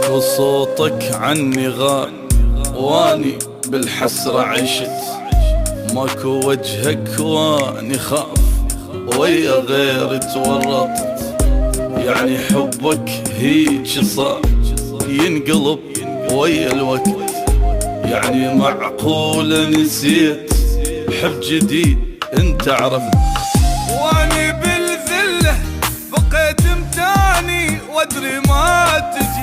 ماكو صوتك عني غاب واني بالحسرة عشت، ماكو وجهك واني خاف ويا غير تورطت. يعني حبك هيج صار ينقلب ويا الوقت، يعني معقولة نسيت حب جديد انت عرفت. واني بالذلة بقيت متاني وادري ما تجي